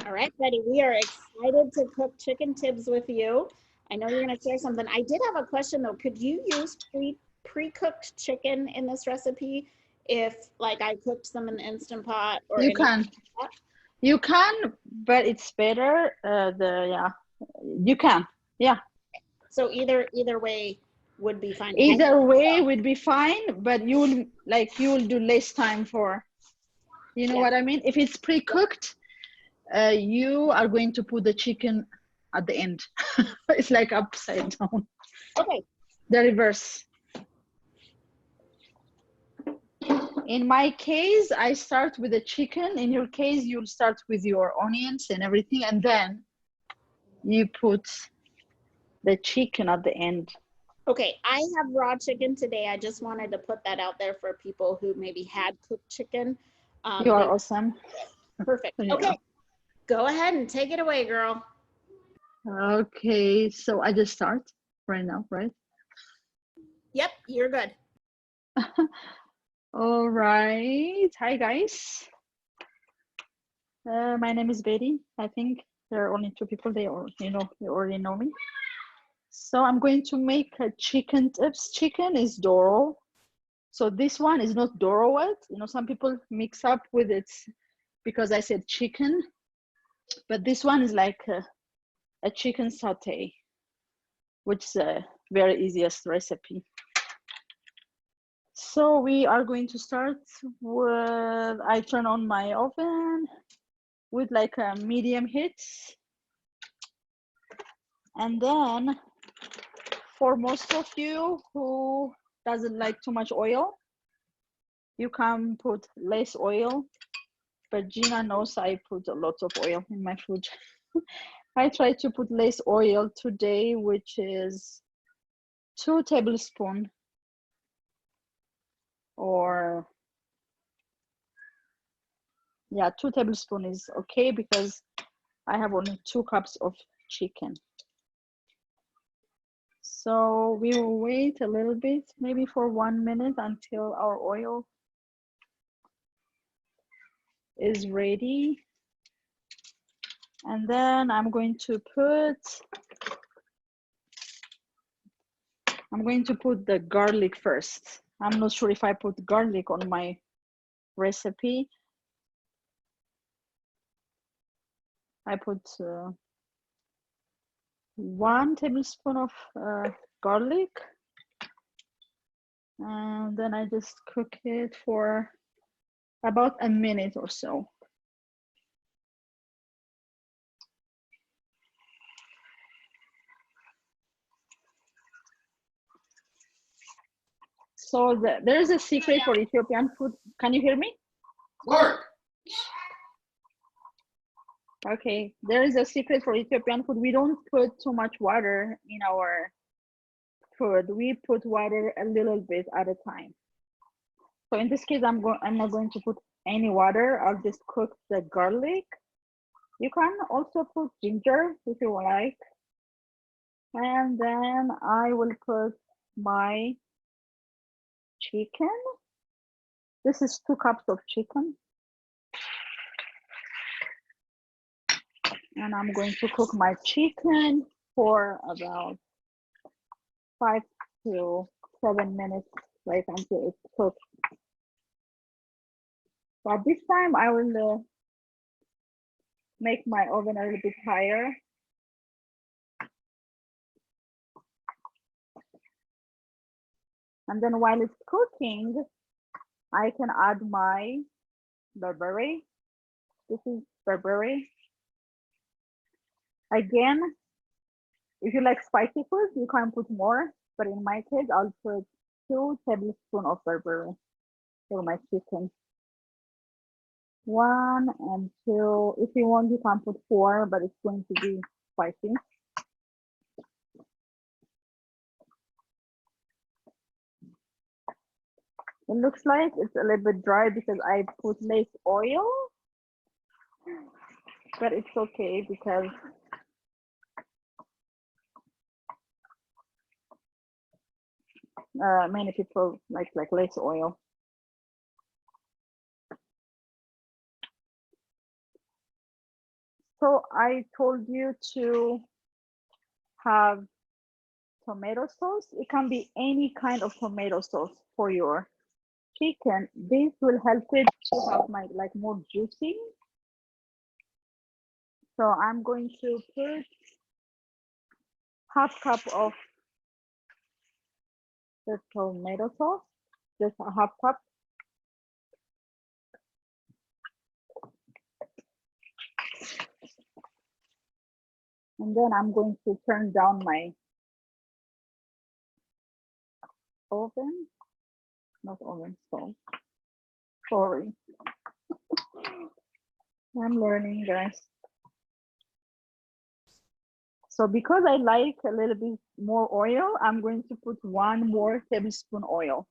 All right, Betty, we are excited to cook chicken tibbs with you. I know you're going to share something. I did have a question though. Could you use pre-cooked chicken in this recipe if like I cooked some in the Instant Pot or You anything can, like you can, but it's better. Yeah, you can. Yeah, that? So either way would be fine because either way would be fine, but you'll do less time for, you know yeah. what I mean? If it's pre-cooked, you are going to put the chicken at the end. It's like upside down, Okay. the reverse. In my case, I start with the chicken. In your case, you'll start with your onions and everything, and then you put the chicken at the end. Okay, I have raw chicken today. I just wanted to put that out there for people who maybe had cooked chicken. You are They awesome. perfect. Yeah. Okay, go ahead and take it away, girl. Okay, so I just start right now, right? Yep, you're good. All right. Hi, guys. My name is Betty. I think there are only two people. They already know me. So I'm going to make a chicken tips. Chicken is Doro. So this one is not Doro what? Some people mix up with it because I said chicken, but this one is like a chicken saute, which is a very easiest recipe. So we are going to start with, I turn on my oven with like a medium heat. And then for most of you who doesn't like too much oil, you can put less oil, but Gina knows I put a lot of oil in my food. I try to put less oil today, which is 2 tablespoons or yeah, 2 tablespoons is okay because I have only 2 cups of chicken. So we will wait a little bit, maybe for 1 minute until our oil is ready. And then I'm going to put the garlic first. I'm not sure if I put garlic on my recipe. I put 1 tablespoon of garlic, and then I just cook it for about a minute or so. So there's a secret for Ethiopian food. Can you hear me? Mark. Okay, there is a secret for Ethiopian food. We don't put too much water in our food. We put water a little bit at a time. So in this case, I'm not going to put any water. I'll just cook the garlic. You can also put ginger if you like. And then I will put my chicken. This is 2 cups of chicken. And I'm going to cook my chicken for about 5 to 7 minutes, like until it's cooked. But this time I will make my oven a little bit higher. And then while it's cooking, I can add my barberry. This is barberry. Again, if you like spicy food, you can put more. But in my case, I'll put 2 tablespoons of barberry for my chicken. 1 and 2. If you want, you can put 4, but it's going to be spicy. It looks like it's a little bit dry because I put less oil, but it's okay because many people like less oil. So I told you to have tomato sauce. It can be any kind of tomato sauce for your chicken. This will help it to have my like more juicy. So I'm going to put half cup of the tomato sauce, just a half cup. And then I'm going to turn down my oven, not oven, stove. Sorry. I'm learning, guys. So because I like a little bit more oil, I'm going to put 1 more tablespoon oil.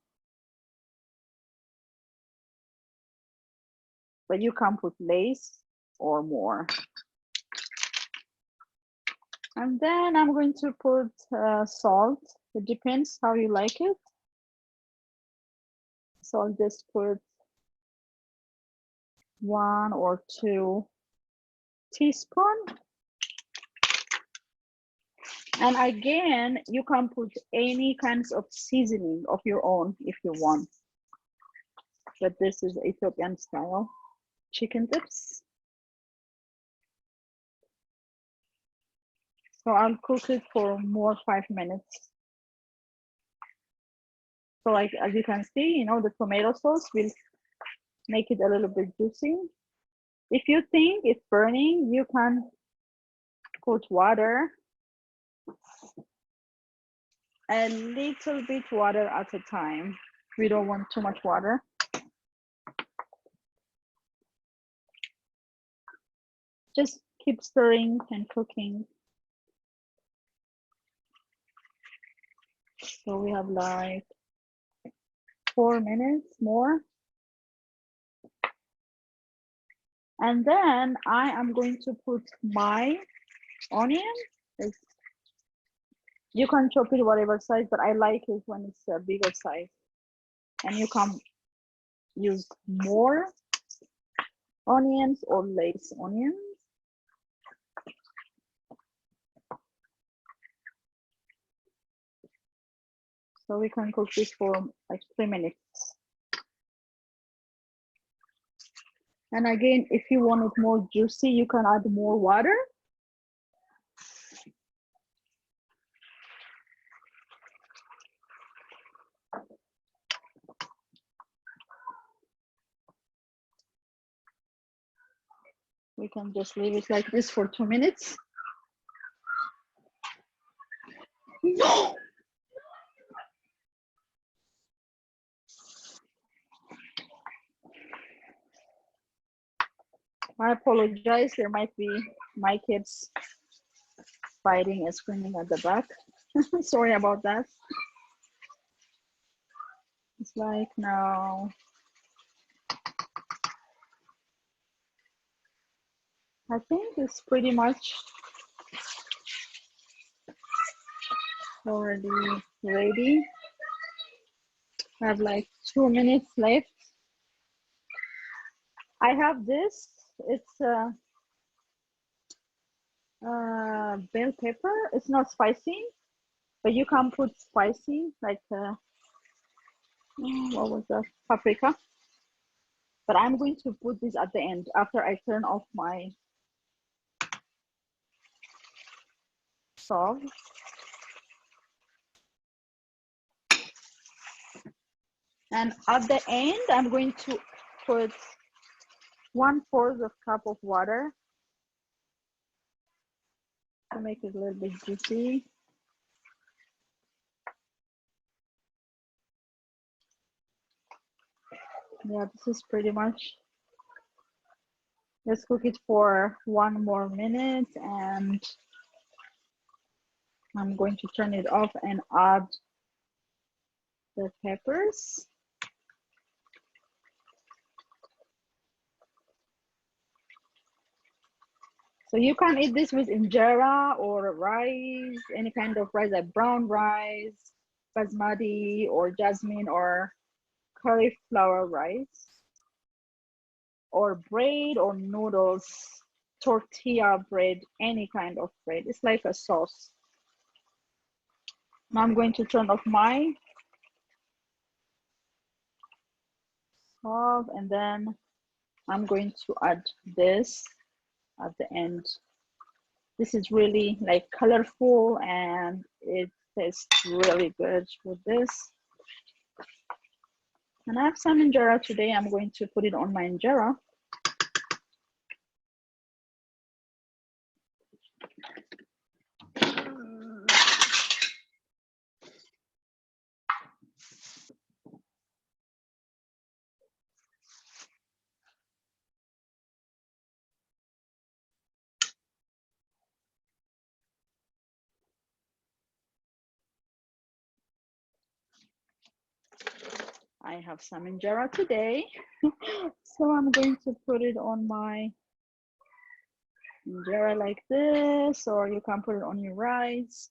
But you can put less or more. And then I'm going to put salt. It depends how you like it. So I'll just put 1 or 2 teaspoons. And again, you can put any kinds of seasoning of your own if you want. But this is Ethiopian style chicken tips. So I'll cook it for more 5 minutes. So like as you can see, you know, the tomato sauce will make it a little bit juicy. If you think it's burning, you can put water, a little bit water at a time. We don't want too much water. Just keep stirring and cooking. So we have like 4 minutes more. And then I am going to put my onion. You can chop it whatever size, but I like it when it's a bigger size. And you can use more onions or less onions. So we can cook this for like 3 minutes. And again, if you want it more juicy, you can add more water. We can just leave it like this for 2 minutes. No! I apologize, there might be my kids fighting and screaming at the back. Sorry about that. It's like now. I think it's pretty much already ready. I have like 2 minutes left. I have this, it's bell pepper. It's not spicy, but you can put spicy, like what was that? Paprika. But I'm going to put this at the end after I turn off my stove. And at the end, I'm going to put 1/4 cup of water to make it a little bit juicy. Yeah, this is pretty much. Let's cook it for 1 more minute, and I'm going to turn it off and add the peppers. So you can eat this with injera or rice, any kind of rice, like brown rice, basmati or jasmine or cauliflower rice, or bread or noodles. tortilla bread, any kind of bread. It's like a sauce. Now I'm going to turn off my stove, and then I'm going to add this at the end. This is really like colorful and it tastes really good with this. And I have some injera today. I'm going to put it on my injera. I have some injera today. So I'm going to put it on my injera like this, or you can put it on your rice.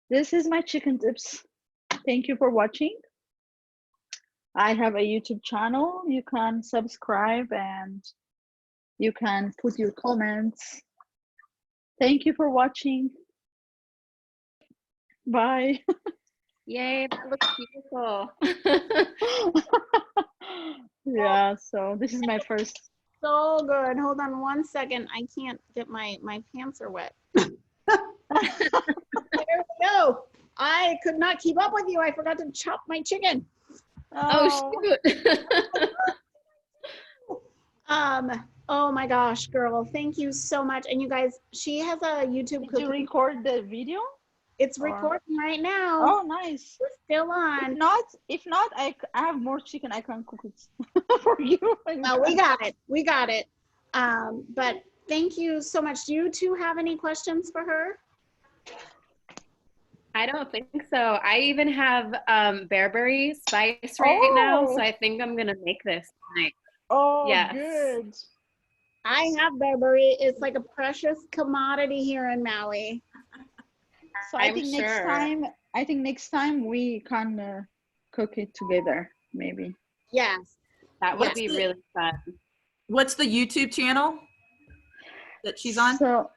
This is my chicken tips. Thank you for watching. I have a YouTube channel. You can subscribe and you can put your comments. Thank you for watching. Bye. Yay, that looks beautiful. Yeah, so this is my first. So good. Hold on one second. I can't get my pants are wet. There we go. I could not keep up with you. I forgot to chop my chicken. Oh, shoot. Oh my gosh, girl. Thank you so much. And you guys, she has a YouTube Did you cooking. record the video? It's recording right now. Oh, nice. We're still on. If not, I have more chicken. I can cook it for you. Well, we got it. We got it. But thank you so much. Do you two have any questions for her? I don't think so. I even have bearberry spice right now, so I think I'm gonna make this tonight. Oh, Yes. good. I have bearberry. It's like a precious commodity here in Maui. So I I'm think sure. next time we can cook it together, maybe. Yes. That would be really fun. What's the YouTube channel that she's on? So,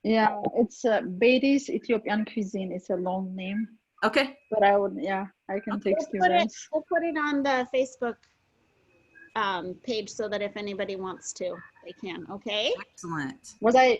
yeah, it's Bette's Ethiopian Cuisine. It's a long name, Okay. but I can text you guys. We'll put it on the Facebook page so that if anybody wants to, they can. Okay. Excellent. Was I